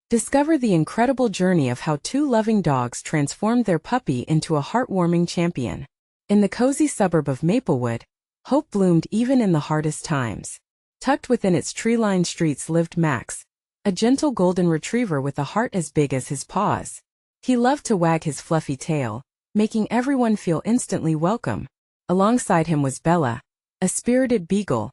Discover the incredible journey of how two loving dogs transformed their puppy into a heartwarming champion. In the cozy suburb of Maplewood, hope bloomed even in the hardest times. Tucked within its tree-lined streets lived Max, a gentle golden retriever with a heart as big as his paws. He loved to wag his fluffy tail, making everyone feel instantly welcome. Alongside him was Bella, a spirited beagle,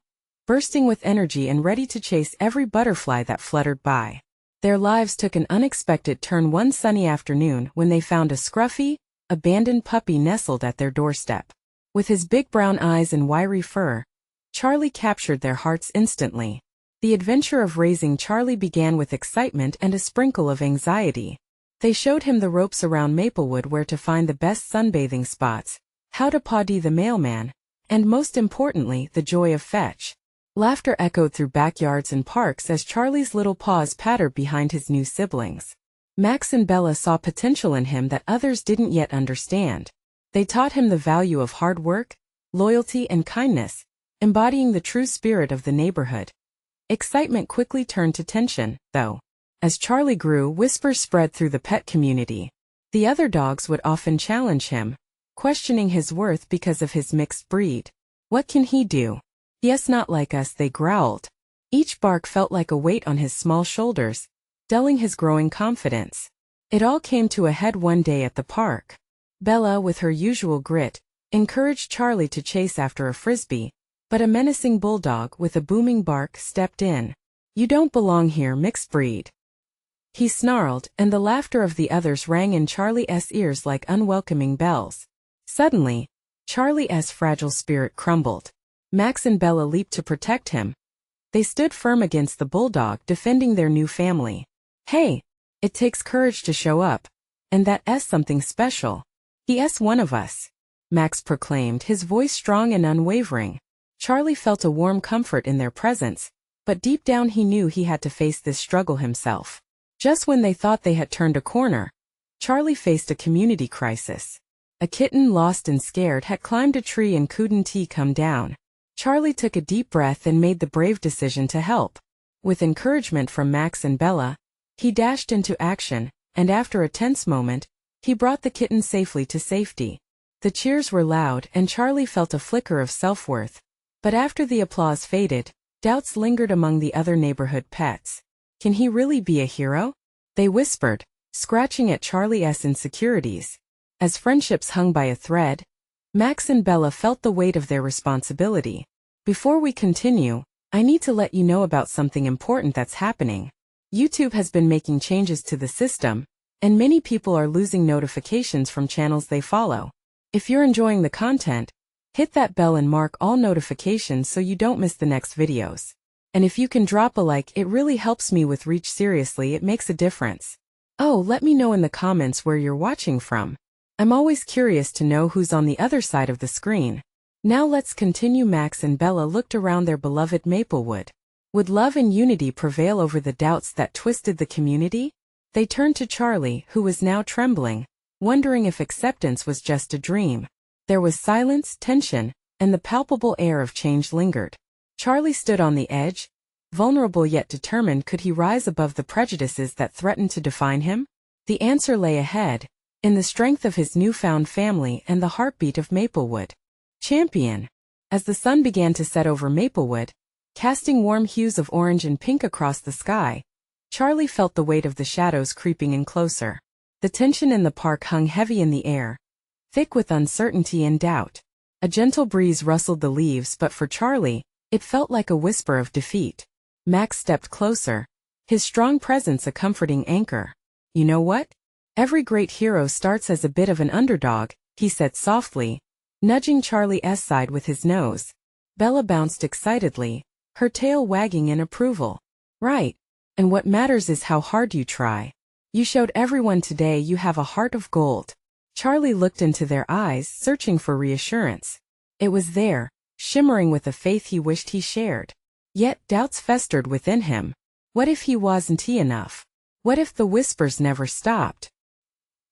bursting with energy and ready to chase every butterfly that fluttered by. Their lives took an unexpected turn one sunny afternoon when they found a scruffy, abandoned puppy nestled at their doorstep. With his big brown eyes and wiry fur, Charlie captured their hearts instantly. The adventure of raising Charlie began with excitement and a sprinkle of anxiety. They showed him the ropes around Maplewood, where to find the best sunbathing spots, how to potty the mailman, and most importantly, the joy of fetch. Laughter echoed through backyards and parks as Charlie's little paws pattered behind his new siblings. Max and Bella saw potential in him that others didn't yet understand. They taught him the value of hard work, loyalty, and kindness, embodying the true spirit of the neighborhood. Excitement quickly turned to tension, though. As Charlie grew, whispers spread through the pet community. The other dogs would often challenge him, questioning his worth because of his mixed breed. What can he do? Yes, not like us, they growled. Each bark felt like a weight on his small shoulders, dulling his growing confidence. It all came to a head one day at the park. Bella, with her usual grit, encouraged Charlie to chase after a frisbee, but a menacing bulldog with a booming bark stepped in. "You don't belong here, mixed breed," he snarled, and the laughter of the others rang in Charlie's ears like unwelcoming bells. Suddenly, Charlie's fragile spirit crumbled. Max and Bella leaped to protect him. They stood firm against the bulldog, defending their new family. "Hey, it takes courage to show up. And that's something special. He's one of us," Max proclaimed, his voice strong and unwavering. Charlie felt a warm comfort in their presence, but deep down he knew he had to face this struggle himself. Just when they thought they had turned a corner, Charlie faced a community crisis. A kitten, lost and scared, had climbed a tree and couldn't come down. Charlie took a deep breath and made the brave decision to help. With encouragement from Max and Bella, he dashed into action, and after a tense moment, he brought the kitten safely to safety. The cheers were loud, and Charlie felt a flicker of self-worth. But after the applause faded, doubts lingered among the other neighborhood pets. Can he really be a hero? They whispered, scratching at Charlie's insecurities. As friendships hung by a thread, Max and Bella felt the weight of their responsibility. Before we continue, I need to let you know about something important that's happening. YouTube has been making changes to the system, and many people are losing notifications from channels they follow. If you're enjoying the content, hit that bell and mark all notifications so you don't miss the next videos. And if you can drop a like, it really helps me with reach. Seriously, it makes a difference. Oh, let me know in the comments where you're watching from. I'm always curious to know who's on the other side of the screen. Now let's continue. Max and Bella looked around their beloved Maplewood. Would love and unity prevail over the doubts that twisted the community? They turned to Charlie, who was now trembling, wondering if acceptance was just a dream. There was silence, tension, and the palpable air of change lingered. Charlie stood on the edge, vulnerable yet determined. Could he rise above the prejudices that threatened to define him? The answer lay ahead, in the strength of his newfound family and the heartbeat of Maplewood. Champion. As the sun began to set over Maplewood, casting warm hues of orange and pink across the sky, Charlie felt the weight of the shadows creeping in closer. The tension in the park hung heavy in the air, thick with uncertainty and doubt. A gentle breeze rustled the leaves, but for Charlie, it felt like a whisper of defeat. Max stepped closer, his strong presence a comforting anchor. "You know what? Every great hero starts as a bit of an underdog," he said softly, nudging Charlie's side with his nose. Bella bounced excitedly, her tail wagging in approval. "Right. And what matters is how hard you try. You showed everyone today you have a heart of gold." Charlie looked into their eyes, searching for reassurance. It was there, shimmering with a faith he wished he shared. Yet doubts festered within him. What if he wasn't enough? What if the whispers never stopped?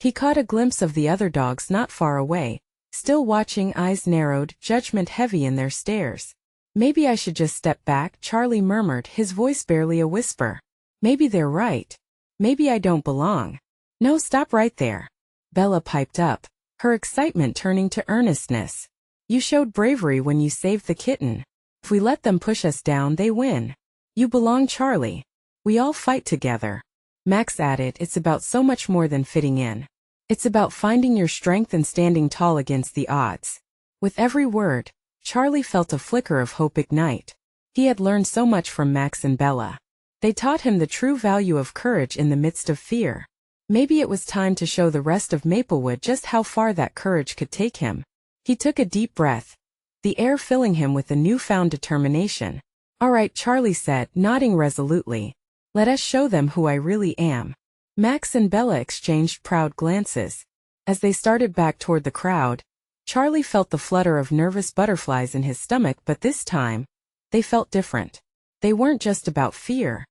He caught a glimpse of the other dogs not far away, still watching, eyes narrowed, judgment heavy in their stares. "Maybe I should just step back," Charlie murmured, his voice barely a whisper. "Maybe they're right. Maybe I don't belong. No, stop right there. Bella piped up, her excitement turning to earnestness. You showed bravery when you saved the kitten. If we let them push us down, they win. You belong, Charlie. We all fight together. Max added, it's about so much more than fitting in. It's about finding your strength and standing tall against the odds. With every word, Charlie felt a flicker of hope ignite. He had learned so much from Max and Bella. They taught him the true value of courage in the midst of fear. Maybe it was time to show the rest of Maplewood just how far that courage could take him. He took a deep breath, the air filling him with a newfound determination. All right, Charlie said, nodding resolutely. Let us show them who I really am. Max and Bella exchanged proud glances. As they started back toward the crowd, Charlie felt the flutter of nervous butterflies in his stomach, but this time, they felt different. They weren't just about fear.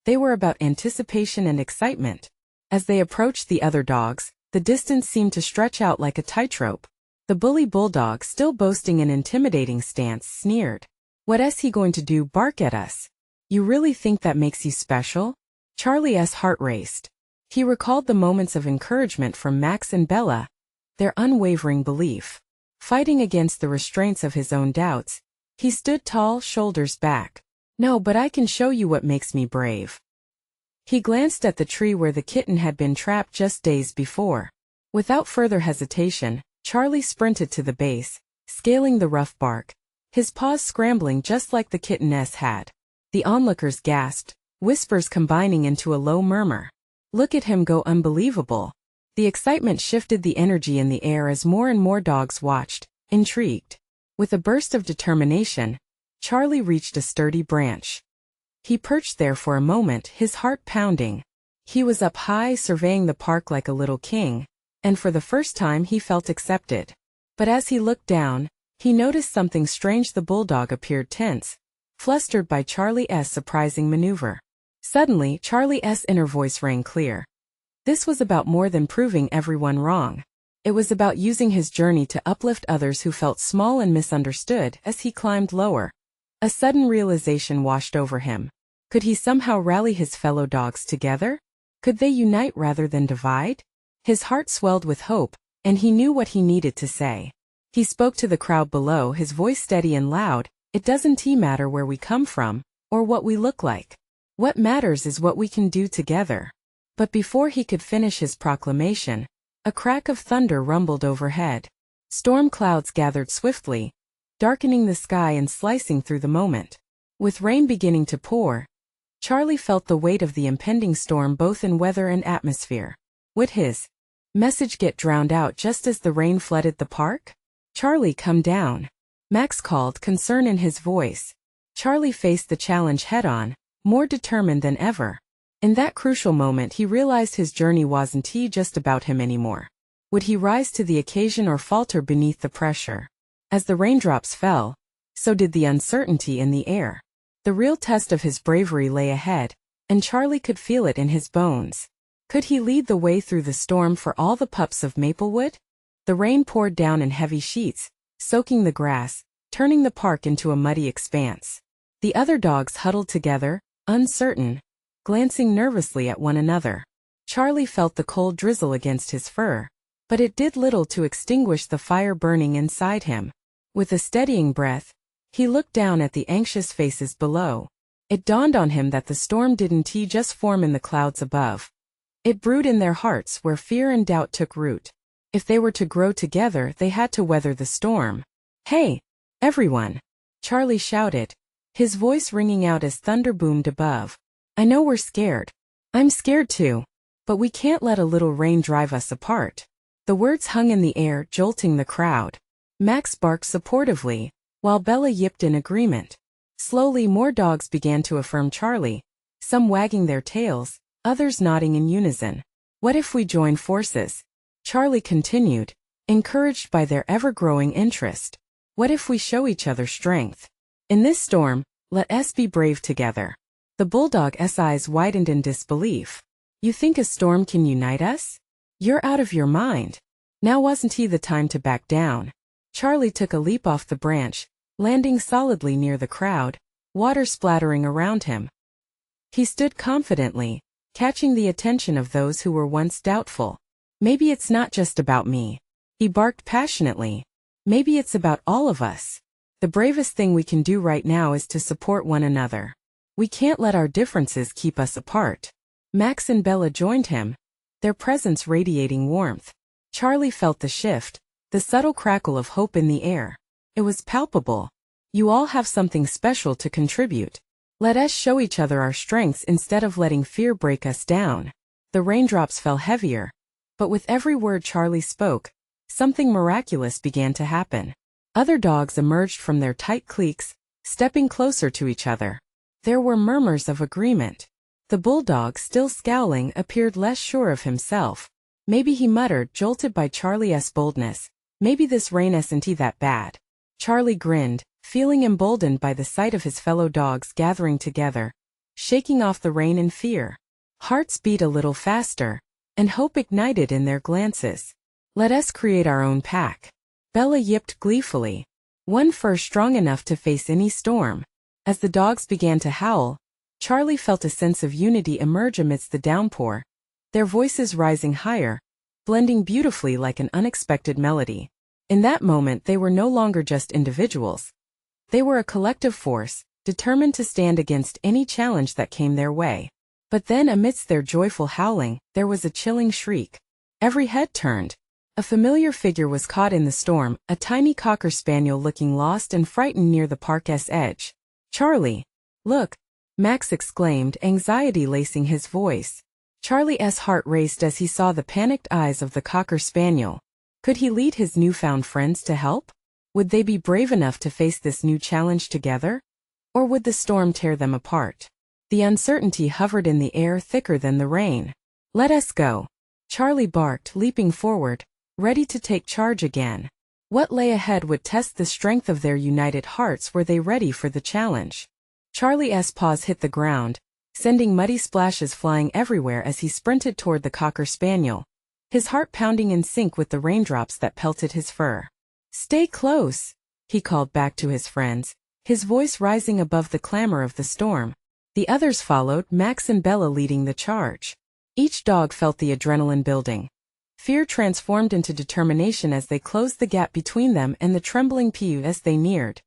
They were about anticipation and excitement. As they approached the other dogs, the distance seemed to stretch out like a tightrope. The bully bulldog, still boasting an intimidating stance, sneered. What is he going to do, bark at us? You really think that makes you special? Charlie's heart raced. He recalled the moments of encouragement from Max and Bella, their unwavering belief. Fighting against the restraints of his own doubts, he stood tall, shoulders back. No, but I can show you what makes me brave. He glanced at the tree where the kitten had been trapped just days before. Without further hesitation, Charlie sprinted to the base, scaling the rough bark, his paws scrambling just like the kitten's had. The onlookers gasped, whispers combining into a low murmur. Look at him go, unbelievable. The excitement shifted the energy in the air as more and more dogs watched, intrigued. With a burst of determination, Charlie reached a sturdy branch. He perched there for a moment, his heart pounding. He was up high, surveying the park like a little king, and for the first time he felt accepted. But as he looked down, he noticed something strange. The bulldog appeared tense, flustered by Charlie's surprising maneuver. Suddenly, Charlie's inner voice rang clear. This was about more than proving everyone wrong. It was about using his journey to uplift others who felt small and misunderstood. As he climbed lower, a sudden realization washed over him. Could he somehow rally his fellow dogs together? Could they unite rather than divide? His heart swelled with hope, and he knew what he needed to say. He spoke to the crowd below, his voice steady and loud. It doesn't matter where we come from, or what we look like. What matters is what we can do together. But before he could finish his proclamation, a crack of thunder rumbled overhead. Storm clouds gathered swiftly, darkening the sky and slicing through the moment. With rain beginning to pour, Charlie felt the weight of the impending storm both in weather and atmosphere. Would his message get drowned out just as the rain flooded the park? Charlie, come down. Max called, concern in his voice. Charlie faced the challenge head-on, more determined than ever. In that crucial moment he realized his journey wasn't just about him anymore. Would he rise to the occasion or falter beneath the pressure? As the raindrops fell, so did the uncertainty in the air. The real test of his bravery lay ahead, and Charlie could feel it in his bones. Could he lead the way through the storm for all the pups of Maplewood? The rain poured down in heavy sheets, soaking the grass, turning the park into a muddy expanse. The other dogs huddled together, uncertain, glancing nervously at one another. Charlie felt the cold drizzle against his fur, but it did little to extinguish the fire burning inside him. With a steadying breath, he looked down at the anxious faces below. It dawned on him that the storm didn't just form in the clouds above. It brewed in their hearts where fear and doubt took root. If they were to grow together, they had to weather the storm. Hey, everyone! Charlie shouted, his voice ringing out as thunder boomed above. I know we're scared. I'm scared too. But we can't let a little rain drive us apart. The words hung in the air, jolting the crowd. Max barked supportively, while Bella yipped in agreement. Slowly more dogs began to affirm Charlie, some wagging their tails, others nodding in unison. What if we join forces? Charlie continued, encouraged by their ever-growing interest. What if we show each other strength? In this storm, let us be brave together. The bulldog's eyes widened in disbelief. You think a storm can unite us? You're out of your mind. Now wasn't the time to back down? Charlie took a leap off the branch, landing solidly near the crowd, water splattering around him. He stood confidently, catching the attention of those who were once doubtful. Maybe it's not just about me. He barked passionately. Maybe it's about all of us. The bravest thing we can do right now is to support one another. We can't let our differences keep us apart. Max and Bella joined him, their presence radiating warmth. Charlie felt the shift, the subtle crackle of hope in the air. It was palpable. You all have something special to contribute. Let us show each other our strengths instead of letting fear break us down. The raindrops fell heavier, but with every word Charlie spoke, something miraculous began to happen. Other dogs emerged from their tight cliques, stepping closer to each other. There were murmurs of agreement. The bulldog, still scowling, appeared less sure of himself. Maybe, he muttered, jolted by Charlie's boldness. Maybe this rain isn't that bad. Charlie grinned, feeling emboldened by the sight of his fellow dogs gathering together, shaking off the rain in fear. Hearts beat a little faster, and hope ignited in their glances. Let us create our own pack. Bella yipped gleefully. One fur strong enough to face any storm. As the dogs began to howl, Charlie felt a sense of unity emerge amidst the downpour, their voices rising higher, blending beautifully like an unexpected melody. In that moment they were no longer just individuals. They were a collective force, determined to stand against any challenge that came their way. But then, amidst their joyful howling, there was a chilling shriek. Every head turned. A familiar figure was caught in the storm, a tiny cocker spaniel looking lost and frightened near the park's edge. "Charlie! Look!" Max exclaimed, anxiety lacing his voice. Charlie's heart raced as he saw the panicked eyes of the cocker spaniel. Could he lead his newfound friends to help? Would they be brave enough to face this new challenge together? Or would the storm tear them apart? The uncertainty hovered in the air, thicker than the rain. "Let us go!" Charlie barked, leaping forward, ready to take charge again. What lay ahead would test the strength of their united hearts. Were they ready for the challenge? Charlie's paws hit the ground, sending muddy splashes flying everywhere as he sprinted toward the cocker spaniel, his heart pounding in sync with the raindrops that pelted his fur. "Stay close," he called back to his friends, his voice rising above the clamor of the storm. The others followed, Max and Bella leading the charge. Each dog felt the adrenaline building. Fear transformed into determination as they closed the gap between them and the trembling Piu as they neared.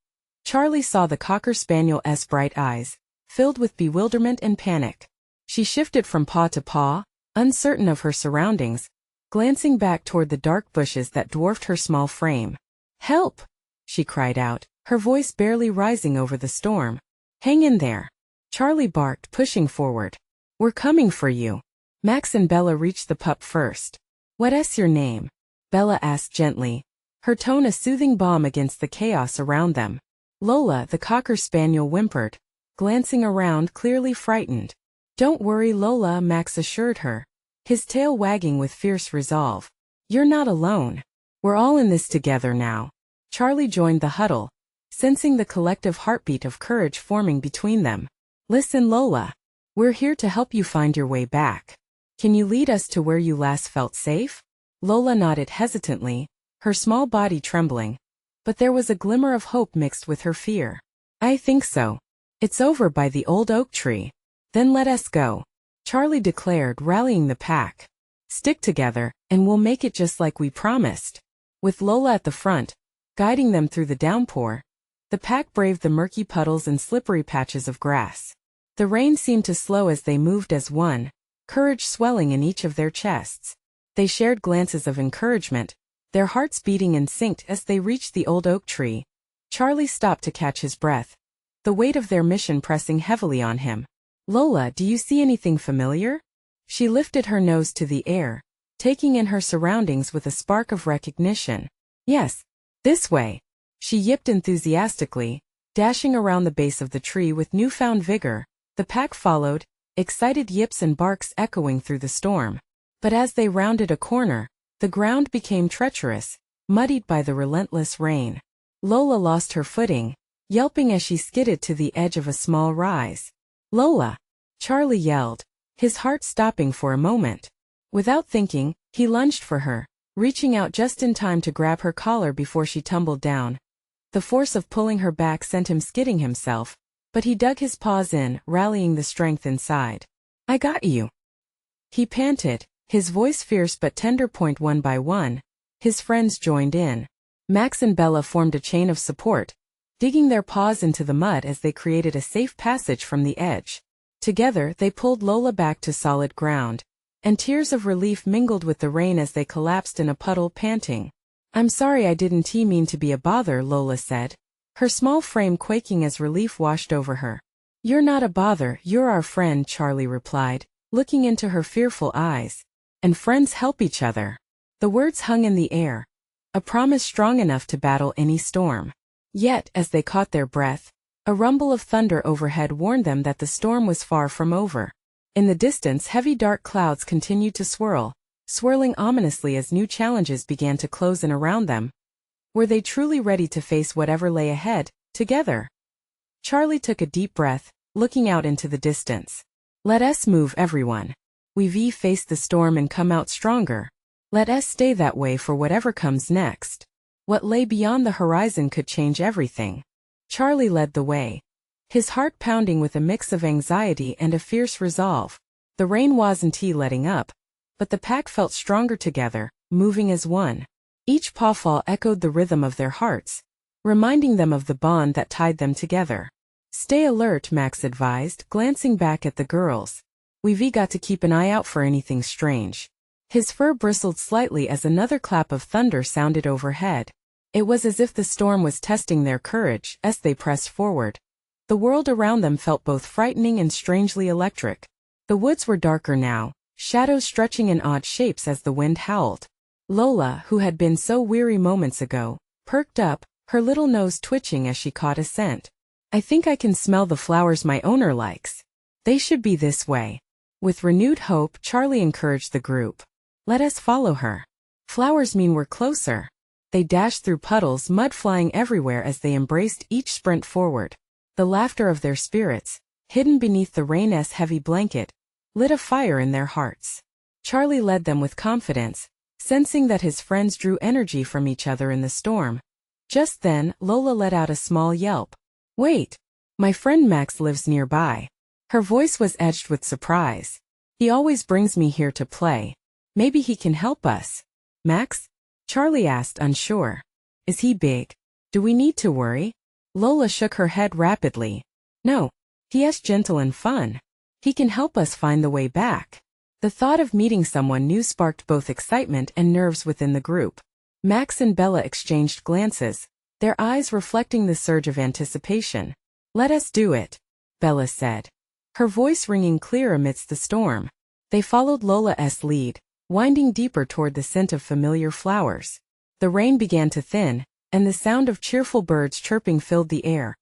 Charlie saw the cocker spaniel's bright eyes, filled with bewilderment and panic. She shifted from paw to paw, uncertain of her surroundings, glancing back toward the dark bushes that dwarfed her small frame. "Help!" she cried out, her voice barely rising over the storm. "Hang in there!" Charlie barked, pushing forward. "We're coming for you." Max and Bella reached the pup first. "What's your name?" Bella asked gently, her tone a soothing balm against the chaos around them. "Lola," the cocker spaniel whimpered, glancing around, clearly frightened. "Don't worry, Lola," Max assured her, his tail wagging with fierce resolve. "You're not alone. We're all in this together now." Charlie joined the huddle, sensing the collective heartbeat of courage forming between them. "Listen, Lola. We're here to help you find your way back. Can you lead us to where you last felt safe?" Lola nodded hesitantly, her small body trembling. But there was a glimmer of hope mixed with her fear. "I think so. It's over by the old oak tree." "Then let us go," Charlie declared, rallying the pack. "Stick together, and we'll make it just like we promised." With Lola at the front, guiding them through the downpour, the pack braved the murky puddles and slippery patches of grass. The rain seemed to slow as they moved as one, courage swelling in each of their chests. They shared glances of encouragement, their hearts beating in sync as they reached the old oak tree. Charlie stopped to catch his breath, the weight of their mission pressing heavily on him. "Lola, do you see anything familiar?" She lifted her nose to the air, taking in her surroundings with a spark of recognition. "Yes, this way," she yipped enthusiastically, dashing around the base of the tree with newfound vigor. The pack followed, excited yips and barks echoing through the storm. But as they rounded a corner, the ground became treacherous, muddied by the relentless rain. Lola lost her footing, yelping as she skidded to the edge of a small rise. "Lola!" Charlie yelled, his heart stopping for a moment. Without thinking, he lunged for her, reaching out just in time to grab her collar before she tumbled down. The force of pulling her back sent him skidding himself, but he dug his paws in, rallying the strength inside. "I got you." he panted, his voice fierce but tender. One by one, his friends joined in. Max and Bella formed a chain of support, digging their paws into the mud as they created a safe passage from the edge. Together, they pulled Lola back to solid ground, and tears of relief mingled with the rain as they collapsed in a puddle, panting. "I'm sorry, I didn't mean to be a bother," Lola said, her small frame quaking as relief washed over her. "You're not a bother, you're our friend," Charlie replied, looking into her fearful eyes. "And friends help each other." The words hung in the air, a promise strong enough to battle any storm. Yet, as they caught their breath, a rumble of thunder overhead warned them that the storm was far from over. In the distance, heavy dark clouds continued to swirling ominously as new challenges began to close in around them. Were they truly ready to face whatever lay ahead, together? Charlie took a deep breath, looking out into the distance. "Let us move, everyone. We've faced the storm and come out stronger. Let us stay that way for whatever comes next." What lay beyond the horizon could change everything. Charlie led the way, his heart pounding with a mix of anxiety and a fierce resolve. The rain wasn't letting up, but the pack felt stronger together, moving as one. Each pawfall echoed the rhythm of their hearts, reminding them of the bond that tied them together. "Stay alert," Max advised, glancing back at the girls. "We've got to keep an eye out for anything strange." His fur bristled slightly as another clap of thunder sounded overhead. It was as if the storm was testing their courage as they pressed forward. The world around them felt both frightening and strangely electric. The woods were darker now, shadows stretching in odd shapes as the wind howled. Lola, who had been so weary moments ago, perked up, her little nose twitching as she caught a scent. "I think I can smell the flowers my owner likes. They should be this way." With renewed hope, Charlie encouraged the group. "Let us follow her. Flowers mean we're closer." They dashed through puddles, mud flying everywhere as they embraced each sprint forward. The laughter of their spirits, hidden beneath the rain's heavy blanket, lit a fire in their hearts. Charlie led them with confidence, sensing that his friends drew energy from each other in the storm. Just then, Lola let out a small yelp. "Wait! My friend Max lives nearby." Her voice was edged with surprise. "He always brings me here to play. Maybe he can help us." "Max?" Charlie asked, unsure. "Is he big? Do we need to worry?" Lola shook her head rapidly. "No. He's gentle and fun. He can help us find the way back." The thought of meeting someone new sparked both excitement and nerves within the group. Max and Bella exchanged glances, their eyes reflecting the surge of anticipation. "Let us do it," Bella said, her voice ringing clear amidst the storm. They followed Lola's lead, winding deeper toward the scent of familiar flowers. The rain began to thin, and the sound of cheerful birds chirping filled the air,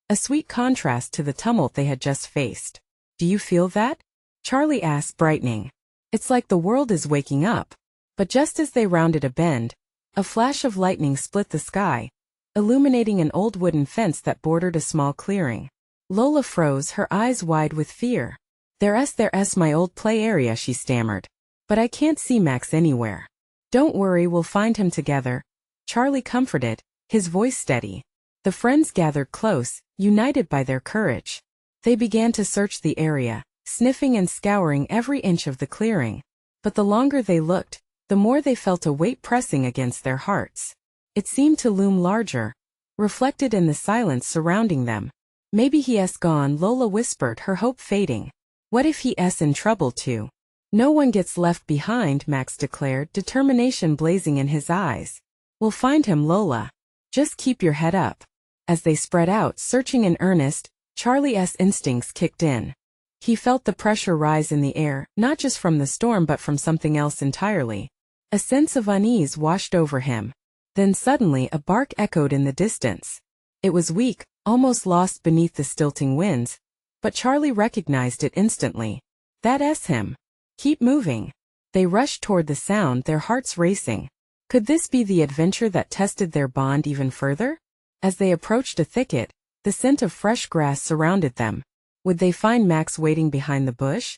a sweet contrast to the tumult they had just faced. "Do you feel that?" Charlie asked, brightening. "It's like the world is waking up." But just as they rounded a bend, a flash of lightning split the sky, illuminating an old wooden fence that bordered a small clearing. Lola froze, her eyes wide with fear. There's my old play area," she stammered. "But I can't see Max anywhere." "Don't worry, we'll find him together," Charlie comforted, his voice steady. The friends gathered close, united by their courage. They began to search the area, sniffing and scouring every inch of the clearing. But the longer they looked, the more they felt a weight pressing against their hearts. It seemed to loom larger, reflected in the silence surrounding them. "Maybe he's gone," Lola whispered, her hope fading. "What if he's in trouble too?" "No one gets left behind," Max declared, determination blazing in his eyes. "We'll find him, Lola. Just keep your head up." As they spread out, searching in earnest, Charlie's instincts kicked in. He felt the pressure rise in the air, not just from the storm but from something else entirely. A sense of unease washed over him. Then suddenly a bark echoed in the distance. It was weak, almost lost beneath the stilting winds, but Charlie recognized it instantly. "That's him. Keep moving." They rushed toward the sound, their hearts racing. Could this be the adventure that tested their bond even further? As they approached a thicket, the scent of fresh grass surrounded them. Would they find Max waiting behind the bush?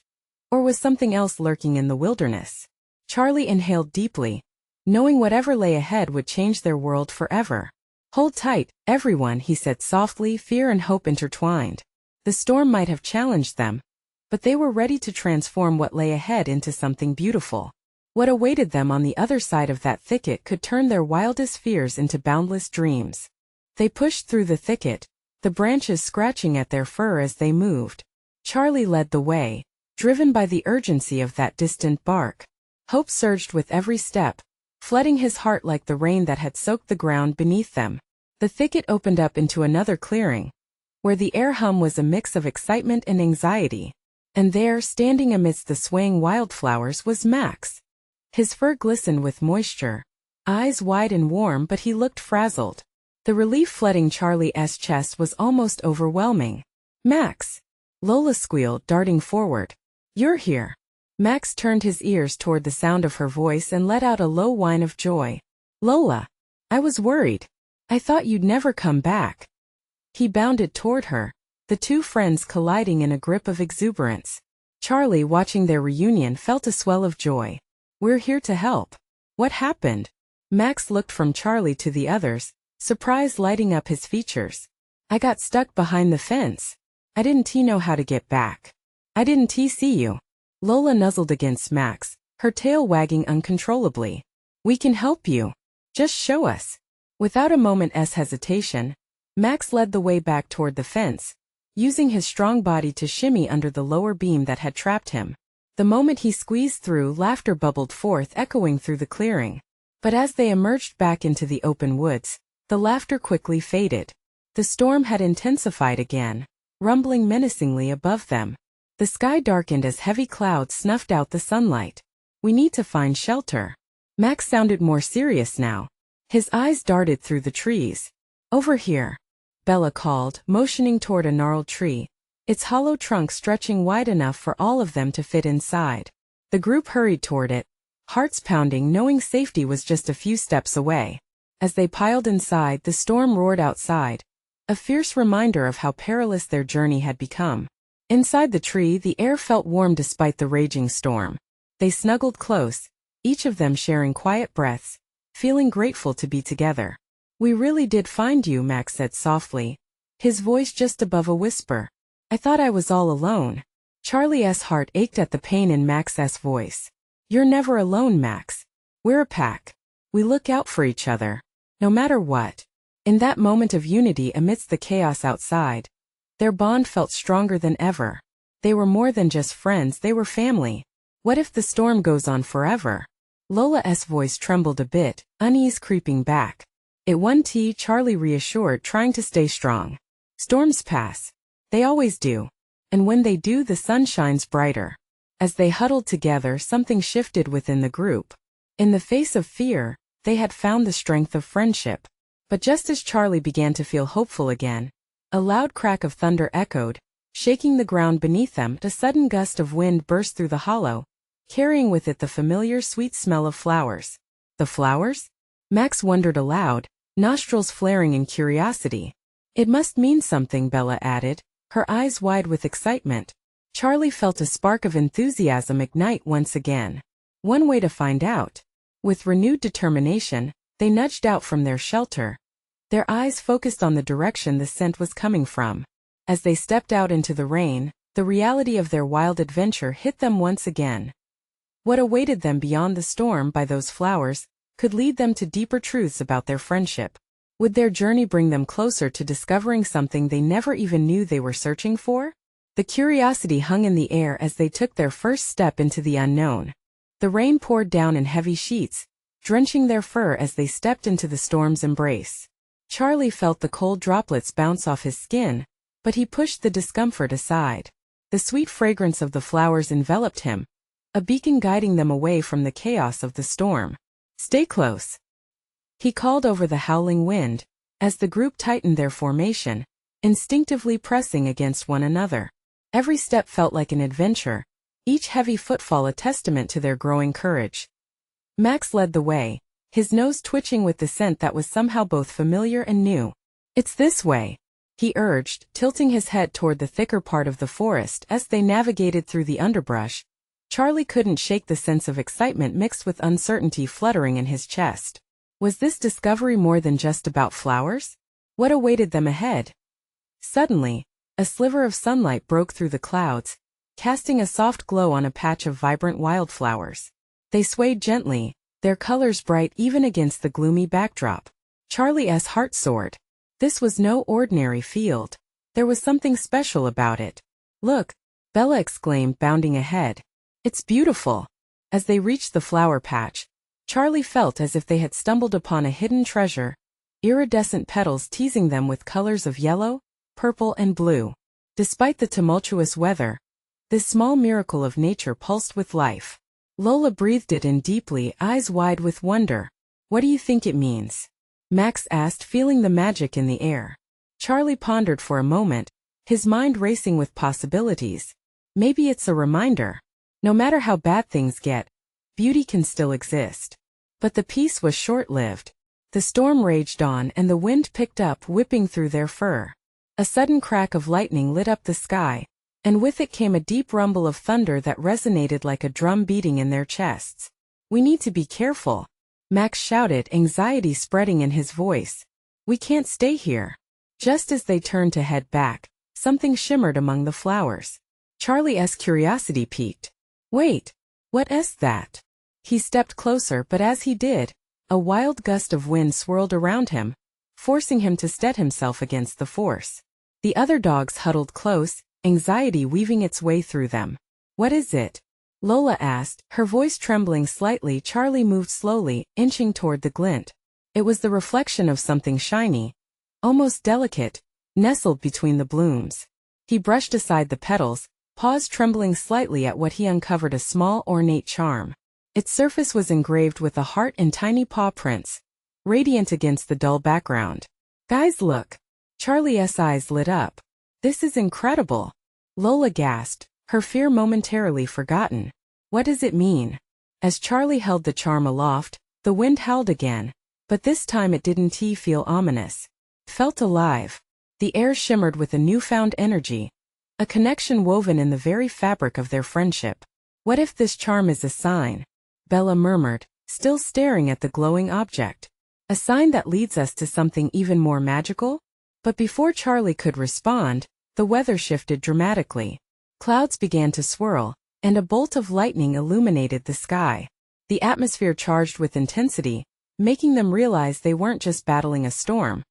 Or was something else lurking in the wilderness? Charlie inhaled deeply, knowing whatever lay ahead would change their world forever. "Hold tight, everyone," he said softly, fear and hope intertwined. The storm might have challenged them, but they were ready to transform what lay ahead into something beautiful. What awaited them on the other side of that thicket could turn their wildest fears into boundless dreams. They pushed through the thicket, the branches scratching at their fur as they moved. Charlie led the way, driven by the urgency of that distant bark. Hope surged with every step, flooding his heart like the rain that had soaked the ground beneath them. The thicket opened up into another clearing, where the air hum was a mix of excitement and anxiety. And there, standing amidst the swaying wildflowers, was Max. His fur glistened with moisture, eyes wide and warm, but he looked frazzled. The relief flooding Charlie's chest was almost overwhelming. "Max!" Lola squealed, darting forward. "You're here." Max turned his ears toward the sound of her voice and let out a low whine of joy. "Lola! I was worried. I thought you'd never come back." He bounded toward her, the two friends colliding in a grip of exuberance. Charlie, watching their reunion, felt a swell of joy. "We're here to help." "What happened?" Max looked from Charlie to the others, surprise lighting up his features. "I got stuck behind the fence. I didn't know how to get back." "I didn't see you." Lola nuzzled against Max, her tail wagging uncontrollably. "We can help you. Just show us." Without a moment's hesitation, Max led the way back toward the fence, using his strong body to shimmy under the lower beam that had trapped him. The moment he squeezed through, laughter bubbled forth, echoing through the clearing. But as they emerged back into the open woods, the laughter quickly faded. The storm had intensified again, rumbling menacingly above them. The sky darkened as heavy clouds snuffed out the sunlight. "We need to find shelter." Max sounded more serious now. His eyes darted through the trees. "Over here," Bella called, motioning toward a gnarled tree, its hollow trunk stretching wide enough for all of them to fit inside. The group hurried toward it, hearts pounding, knowing safety was just a few steps away. As they piled inside, the storm roared outside, a fierce reminder of how perilous their journey had become. Inside the tree, the air felt warm despite the raging storm. They snuggled close, each of them sharing quiet breaths, feeling grateful to be together. "We really did find you," Max said softly, his voice just above a whisper. "I thought I was all alone." Charlie's heart ached at the pain in Max's voice. "You're never alone, Max. We're a pack. We look out for each other, no matter what." In that moment of unity amidst the chaos outside, their bond felt stronger than ever. They were more than just friends, they were family. "What if the storm goes on forever?" Lola's voice trembled a bit, unease creeping back. "It won't," Charlie reassured, trying to stay strong. "Storms pass. They always do. And when they do, the sun shines brighter." As they huddled together, something shifted within the group. In the face of fear, they had found the strength of friendship. But just as Charlie began to feel hopeful again, a loud crack of thunder echoed, shaking the ground beneath them. A sudden gust of wind burst through the hollow, carrying with it the familiar sweet smell of flowers. The flowers? Max wondered aloud, nostrils flaring in curiosity. "It must mean something," Bella added, her eyes wide with excitement. Charlie felt a spark of enthusiasm ignite once again. One way to find out. With renewed determination, they nudged out from their shelter, their eyes focused on the direction the scent was coming from. As they stepped out into the rain, the reality of their wild adventure hit them once again. What awaited them beyond the storm by those flowers could lead them to deeper truths about their friendship. Would their journey bring them closer to discovering something they never even knew they were searching for? The curiosity hung in the air as they took their first step into the unknown. The rain poured down in heavy sheets, drenching their fur as they stepped into the storm's embrace. Charlie felt the cold droplets bounce off his skin, but he pushed the discomfort aside. The sweet fragrance of the flowers enveloped him, a beacon guiding them away from the chaos of the storm. "Stay close," he called over the howling wind, as the group tightened their formation, instinctively pressing against one another. Every step felt like an adventure, each heavy footfall a testament to their growing courage. Max led the way, his nose twitching with the scent that was somehow both familiar and new. "It's this way," he urged, tilting his head toward the thicker part of the forest. As they navigated through the underbrush, Charlie couldn't shake the sense of excitement mixed with uncertainty fluttering in his chest. Was this discovery more than just about flowers? What awaited them ahead? Suddenly, a sliver of sunlight broke through the clouds, casting a soft glow on a patch of vibrant wildflowers. They swayed gently, their colors bright even against the gloomy backdrop. Charlie's heart soared. This was no ordinary field. There was something special about it. "Look," Bella exclaimed, bounding ahead. "It's beautiful." As they reached the flower patch, Charlie felt as if they had stumbled upon a hidden treasure, iridescent petals teasing them with colors of yellow, purple, and blue. Despite the tumultuous weather, this small miracle of nature pulsed with life. Lola breathed it in deeply, eyes wide with wonder. "What do you think it means?" Max asked, feeling the magic in the air. Charlie pondered for a moment, his mind racing with possibilities. Maybe it's a reminder. No matter how bad things get, beauty can still exist. But the peace was short-lived. The storm raged on and the wind picked up, whipping through their fur. A sudden crack of lightning lit up the sky, and with it came a deep rumble of thunder that resonated like a drum beating in their chests. "We need to be careful," Max shouted, anxiety spreading in his voice. "We can't stay here." Just as they turned to head back, something shimmered among the flowers. Charlie's curiosity piqued. "Wait, what is that?" He stepped closer, but as he did, a wild gust of wind swirled around him, forcing him to steady himself against the force. The other dogs huddled close, anxiety weaving its way through them. "What is it?" Lola asked, her voice trembling slightly. Charlie moved slowly, inching toward the glint. It was the reflection of something shiny, almost delicate, nestled between the blooms. He brushed aside the petals, paused, trembling slightly at what he uncovered: a small, ornate charm. Its surface was engraved with a heart and tiny paw prints, radiant against the dull background. "Guys, look!" Charlie's eyes lit up. "This is incredible!" Lola gasped, her fear momentarily forgotten. "What does it mean?" As Charlie held the charm aloft, the wind howled again, but this time it didn't feel ominous. It felt alive. The air shimmered with a newfound energy, a connection woven in the very fabric of their friendship. "What if this charm is a sign?" Bella murmured, still staring at the glowing object. "A sign that leads us to something even more magical?" But before Charlie could respond, the weather shifted dramatically. Clouds began to swirl, and a bolt of lightning illuminated the sky. The atmosphere charged with intensity, making them realize they weren't just battling a storm.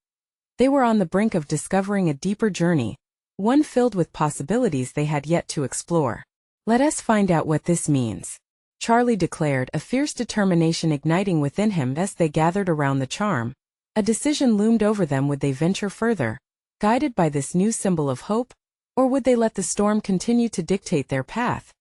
They were on the brink of discovering a deeper journey, one filled with possibilities they had yet to explore. "Let us find out what this means," Charlie declared, a fierce determination igniting within him as they gathered around the charm. A decision loomed over them: would they venture further, guided by this new symbol of hope, or would they let the storm continue to dictate their path?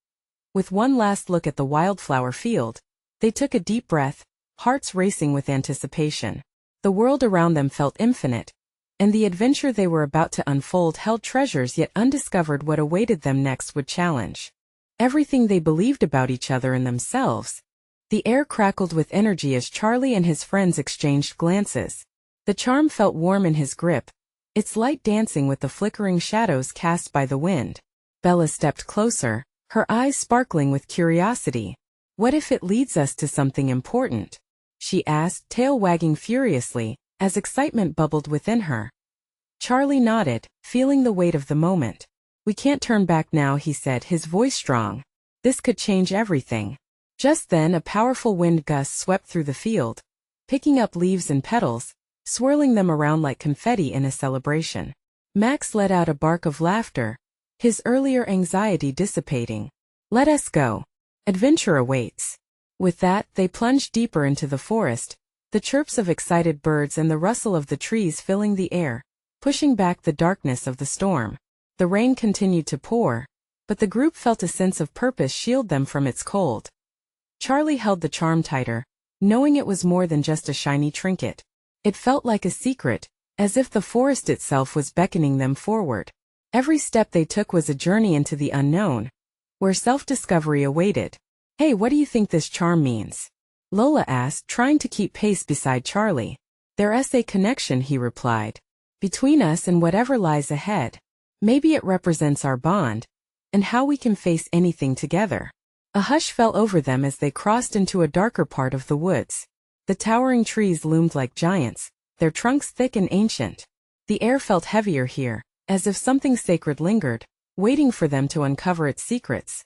With one last look at the wildflower field, they took a deep breath, hearts racing with anticipation. The world around them felt infinite, and the adventure they were about to unfold held treasures yet undiscovered. What awaited them next would challenge everything they believed about each other and themselves. The air crackled with energy as Charlie and his friends exchanged glances. The charm felt warm in his grip, its light dancing with the flickering shadows cast by the wind. Bella stepped closer, her eyes sparkling with curiosity. "What if it leads us to something important?" she asked, tail wagging furiously, as excitement bubbled within her. Charlie nodded, feeling the weight of the moment. "We can't turn back now," he said, his voice strong. "This could change everything." Just then a powerful wind gust swept through the field, picking up leaves and petals, swirling them around like confetti in a celebration. Max let out a bark of laughter, his earlier anxiety dissipating. "Let us go. Adventure awaits." With that, they plunged deeper into the forest, the chirps of excited birds and the rustle of the trees filling the air, pushing back the darkness of the storm. The rain continued to pour, but the group felt a sense of purpose shield them from its cold. Charlie held the charm tighter, knowing it was more than just a shiny trinket. It felt like a secret, as if the forest itself was beckoning them forward. Every step they took was a journey into the unknown, where self-discovery awaited. "Hey, what do you think this charm means?" Lola asked, trying to keep pace beside Charlie. "There's a connection," he replied, "between us and whatever lies ahead. Maybe it represents our bond, and how we can face anything together." A hush fell over them as they crossed into a darker part of the woods. The towering trees loomed like giants, their trunks thick and ancient. The air felt heavier here, as if something sacred lingered, waiting for them to uncover its secrets.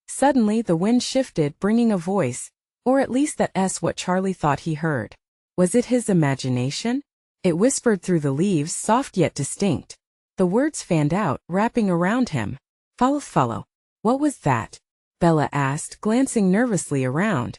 Suddenly the wind shifted, bringing a voice, or at least that's what Charlie thought he heard. Was it his imagination? It whispered through the leaves, soft yet distinct. The words fanned out, wrapping around him. Follow. What was that? Bella asked, glancing nervously around.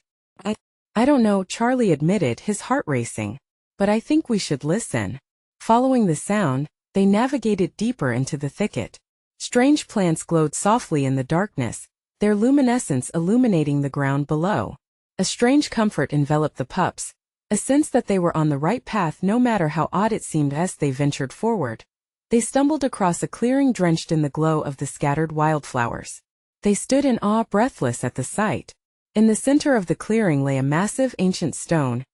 I don't know, Charlie admitted, his heart racing. But I think we should listen. Following the sound, they navigated deeper into the thicket. Strange plants glowed softly in the darkness, their luminescence illuminating the ground below. A strange comfort enveloped the pups, a sense that they were on the right path no matter how odd it seemed as they ventured forward. They stumbled across a clearing drenched in the glow of the scattered wildflowers. They stood in awe, breathless at the sight. In the center of the clearing lay a massive ancient stone,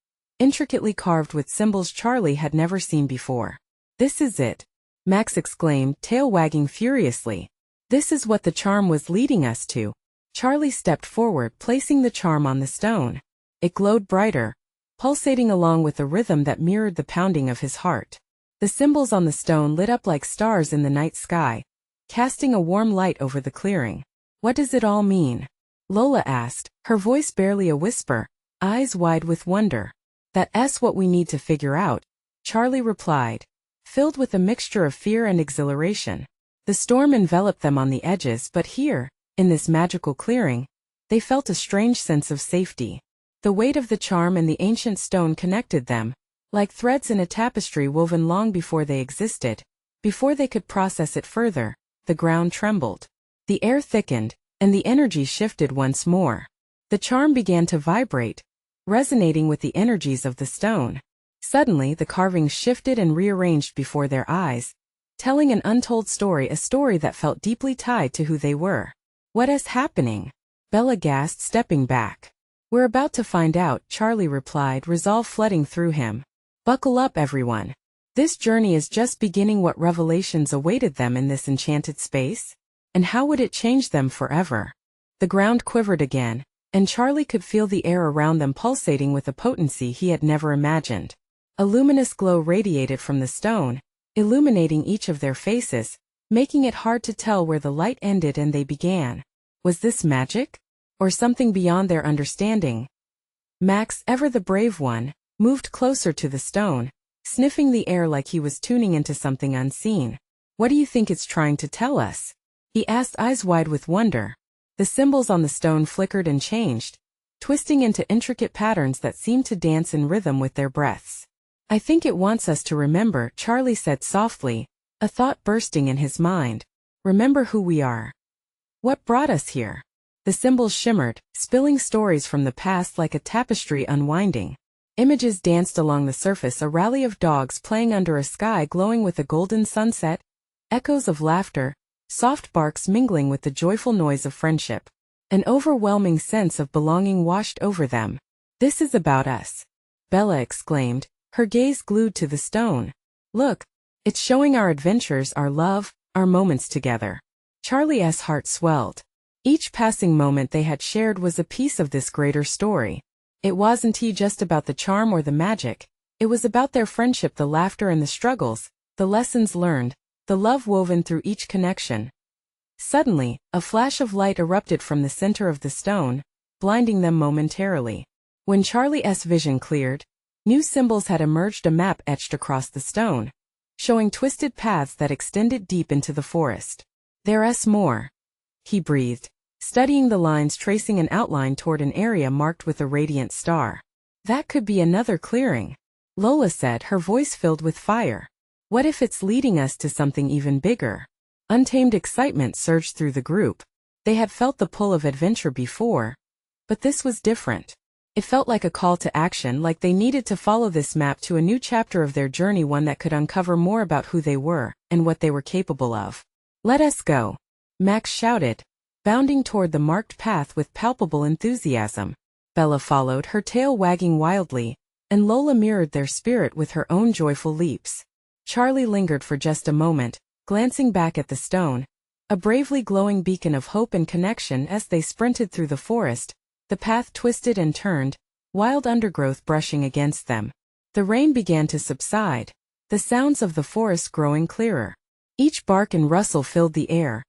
intricately carved with symbols Charlie had never seen before. This is it, Max exclaimed, tail wagging furiously. This is what the charm was leading us to. Charlie stepped forward, placing the charm on the stone. It glowed brighter, pulsating along with a rhythm that mirrored the pounding of his heart. The symbols on the stone lit up like stars in the night sky, casting a warm light over the clearing. What does it all mean? Lola asked, her voice barely a whisper, eyes wide with wonder. That's what we need to figure out, Charlie replied, filled with a mixture of fear and exhilaration. The storm enveloped them on the edges, but here, in this magical clearing, they felt a strange sense of safety. The weight of the charm and the ancient stone connected them, like threads in a tapestry woven long before they existed. Before they could process it further, the ground trembled. The air thickened, and the energy shifted once more. The charm began to vibrate, resonating with the energies of the stone. Suddenly the carvings shifted and rearranged before their eyes, telling an untold story, a story that felt deeply tied to who they were. What is happening? Bella gasped, stepping back. We're about to find out, Charlie replied, resolve flooding through him. Buckle up, everyone. This journey is just beginning. What revelations awaited them in this enchanted space? And how would it change them forever? The ground quivered again, and Charlie could feel the air around them pulsating with a potency he had never imagined. A luminous glow radiated from the stone, illuminating each of their faces, making it hard to tell where the light ended and they began. Was this magic? Or something beyond their understanding? Max, ever the brave one, moved closer to the stone, sniffing the air like he was tuning into something unseen. What do you think it's trying to tell us? He asked, eyes wide with wonder. The symbols on the stone flickered and changed, twisting into intricate patterns that seemed to dance in rhythm with their breaths. I think it wants us to remember, Charlie said softly, a thought bursting in his mind. Remember who we are. What brought us here? The symbols shimmered, spilling stories from the past like a tapestry unwinding. Images danced along the surface, a rally of dogs playing under a sky glowing with a golden sunset, echoes of laughter, soft barks mingling with the joyful noise of friendship. An overwhelming sense of belonging washed over them. This is about us, Bella exclaimed, her gaze glued to the stone. Look, it's showing our adventures, our love, our moments together. Charlie's heart swelled. Each passing moment they had shared was a piece of this greater story. It wasn't just about the charm or the magic. It was about their friendship, the laughter and the struggles, the lessons learned, the love woven through each connection. Suddenly, a flash of light erupted from the center of the stone, blinding them momentarily. When Charlie's vision cleared, new symbols had emerged, a map etched across the stone, showing twisted paths that extended deep into the forest. There's more, he breathed, studying the lines, tracing an outline toward an area marked with a radiant star. That could be another clearing, Lola said, her voice filled with fire. What if it's leading us to something even bigger? Untamed excitement surged through the group. They had felt the pull of adventure before, but this was different. It felt like a call to action, like they needed to follow this map to a new chapter of their journey, one that could uncover more about who they were and what they were capable of. Let us go, Max shouted, bounding toward the marked path with palpable enthusiasm. Bella followed, her tail wagging wildly, and Lola mirrored their spirit with her own joyful leaps. Charlie lingered for just a moment, glancing back at the stone, a bravely glowing beacon of hope and connection. As they sprinted through the forest, the path twisted and turned, wild undergrowth brushing against them. The rain began to subside, the sounds of the forest growing clearer. Each bark and rustle filled the air,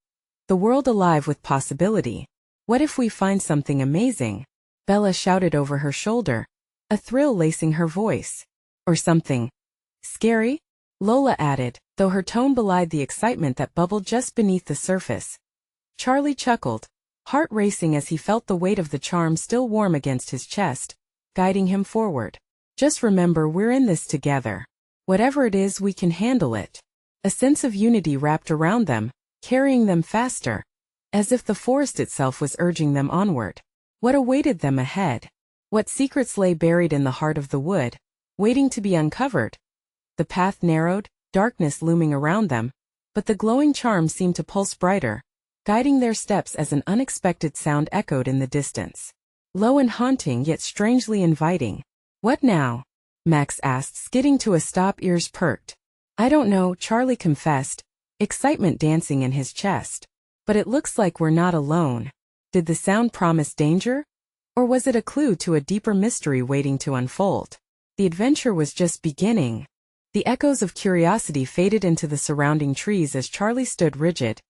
The world alive with possibility. What if we find something amazing? Bella shouted over her shoulder, a thrill lacing her voice. Or something scary? Lola added, though her tone belied the excitement that bubbled just beneath the surface. Charlie chuckled, heart racing as he felt the weight of the charm still warm against his chest, guiding him forward. Just remember, we're in this together. Whatever it is, we can handle it. A sense of unity wrapped around them, carrying them faster, as if the forest itself was urging them onward. What awaited them ahead? What secrets lay buried in the heart of the wood, waiting to be uncovered? The path narrowed, darkness looming around them, but the glowing charm seemed to pulse brighter, guiding their steps as an unexpected sound echoed in the distance. Low and haunting, yet strangely inviting. What now? Max asked, skidding to a stop, ears perked. I don't know, Charlie confessed, excitement dancing in his chest. But it looks like we're not alone. Did the sound promise danger? Or was it a clue to a deeper mystery waiting to unfold? The adventure was just beginning. The echoes of curiosity faded into the surrounding trees as Charlie stood rigid,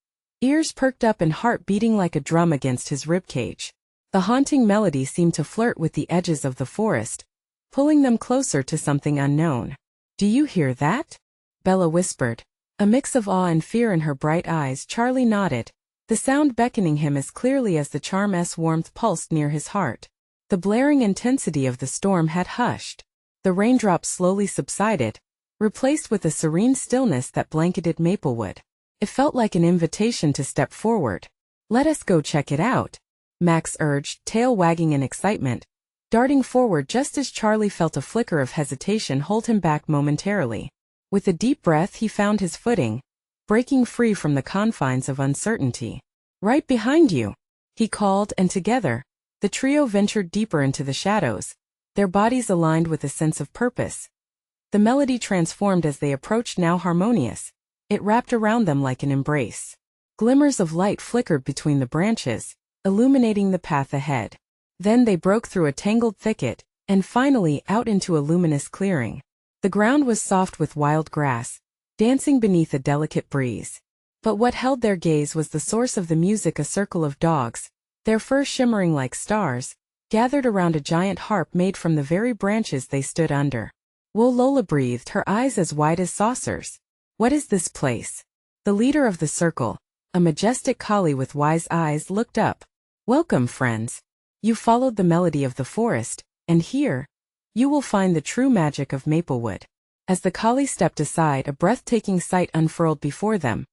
ears perked up and heart beating like a drum against his ribcage. The haunting melody seemed to flirt with the edges of the forest, pulling them closer to something unknown. Do you hear that? Bella whispered, a mix of awe and fear in her bright eyes. Charlie nodded, the sound beckoning him as clearly as the charm's warmth pulsed near his heart. The blaring intensity of the storm had hushed. The raindrops slowly subsided, replaced with a serene stillness that blanketed Maplewood. It felt like an invitation to step forward. Let us go check it out, Max urged, tail wagging in excitement, darting forward just as Charlie felt a flicker of hesitation hold him back momentarily. With a deep breath, he found his footing, breaking free from the confines of uncertainty. Right behind you, he called, and together, the trio ventured deeper into the shadows, their bodies aligned with a sense of purpose. The melody transformed as they approached, now harmonious. It wrapped around them like an embrace. Glimmers of light flickered between the branches, illuminating the path ahead. Then they broke through a tangled thicket, and finally out into a luminous clearing. The ground was soft with wild grass, dancing beneath a delicate breeze. But what held their gaze was the source of the music, a circle of dogs, their fur shimmering like stars, gathered around a giant harp made from the very branches they stood under. Whoa, Lola breathed, her eyes as wide as saucers. What is this place? The leader of the circle, a majestic collie with wise eyes, looked up. Welcome, friends. You followed the melody of the forest, and here, you will find the true magic of Maplewood. As the collie stepped aside, a breathtaking sight unfurled before them.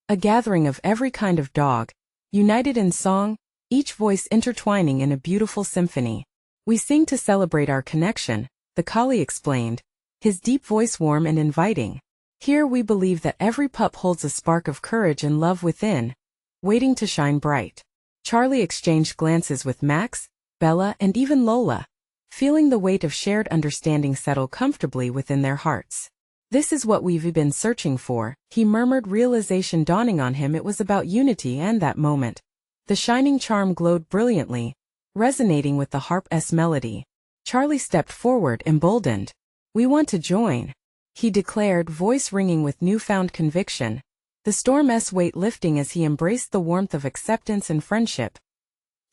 A gathering of every kind of dog, united in song, each voice intertwining in a beautiful symphony. We sing to celebrate our connection, the collie explained, his deep voice warm and inviting. Here we believe that every pup holds a spark of courage and love within, waiting to shine bright. Charlie exchanged glances with Max, Bella, and even Lola, feeling the weight of shared understanding settle comfortably within their hearts. This is what we've been searching for, he murmured, realization dawning on him. It was about unity, and that moment, the shining charm glowed brilliantly, resonating with the harp's melody. Charlie stepped forward, emboldened. We want to join, he declared, voice ringing with newfound conviction, the storm's weight lifting as he embraced the warmth of acceptance and friendship.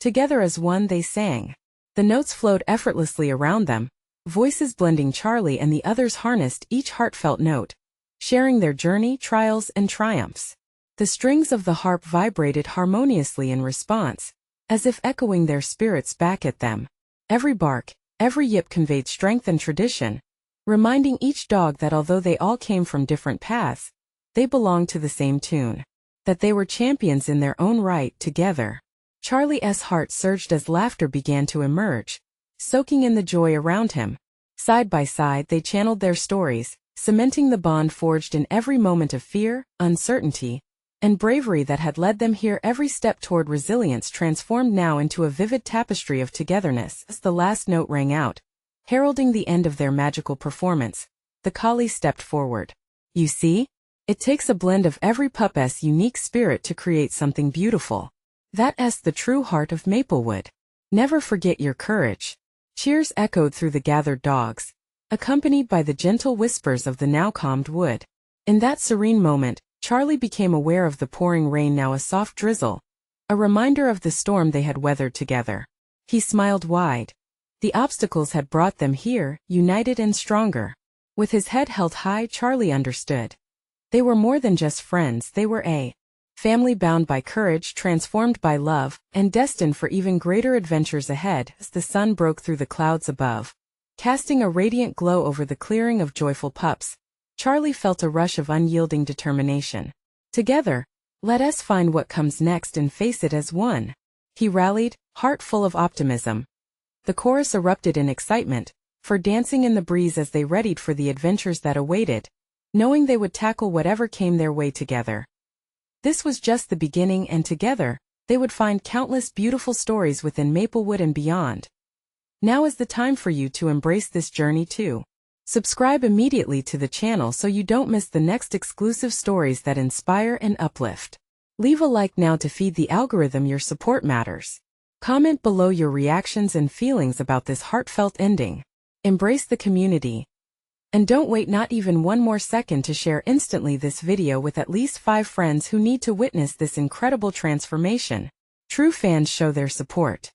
Together as one they sang. The notes flowed effortlessly around them, voices blending. Charlie and the others harnessed each heartfelt note, sharing their journey, trials, and triumphs. The strings of the harp vibrated harmoniously in response, as if echoing their spirits back at them. Every bark, every yip conveyed strength and tradition, reminding each dog that although they all came from different paths, they belonged to the same tune, that they were champions in their own right. Together, Charlie's heart surged as laughter began to emerge, soaking in the joy around him. Side by side they channeled their stories, cementing the bond forged in every moment of fear, uncertainty, and bravery that had led them here. Every step toward resilience transformed now into a vivid tapestry of togetherness. As the last note rang out, heralding the end of their magical performance, the collie stepped forward. You see? It takes a blend of every pup's unique spirit to create something beautiful. That's the true heart of Maplewood. Never forget your courage. Cheers echoed through the gathered dogs, accompanied by the gentle whispers of the now calmed wood. In that serene moment, Charlie became aware of the pouring rain, now a soft drizzle, a reminder of the storm they had weathered together. He smiled wide. The obstacles had brought them here, united and stronger. With his head held high, Charlie understood. They were more than just friends, they were a family bound by courage, transformed by love, and destined for even greater adventures ahead. As the sun broke through the clouds above, casting a radiant glow over the clearing of joyful pups, Charlie felt a rush of unyielding determination. Together, let us find what comes next and face it as one. He rallied, heart full of optimism. The chorus erupted in excitement, for dancing in the breeze as they readied for the adventures that awaited, knowing they would tackle whatever came their way together. This was just the beginning, and together, they would find countless beautiful stories within Maplewood and beyond. Now is the time for you to embrace this journey too. Subscribe immediately to the channel so you don't miss the next exclusive stories that inspire and uplift. Leave a like now to feed the algorithm. Your support matters. Comment below your reactions and feelings about this heartfelt ending. Embrace the community. And don't wait not even one more second to share instantly this video with at least 5 friends who need to witness this incredible transformation. True fans show their support.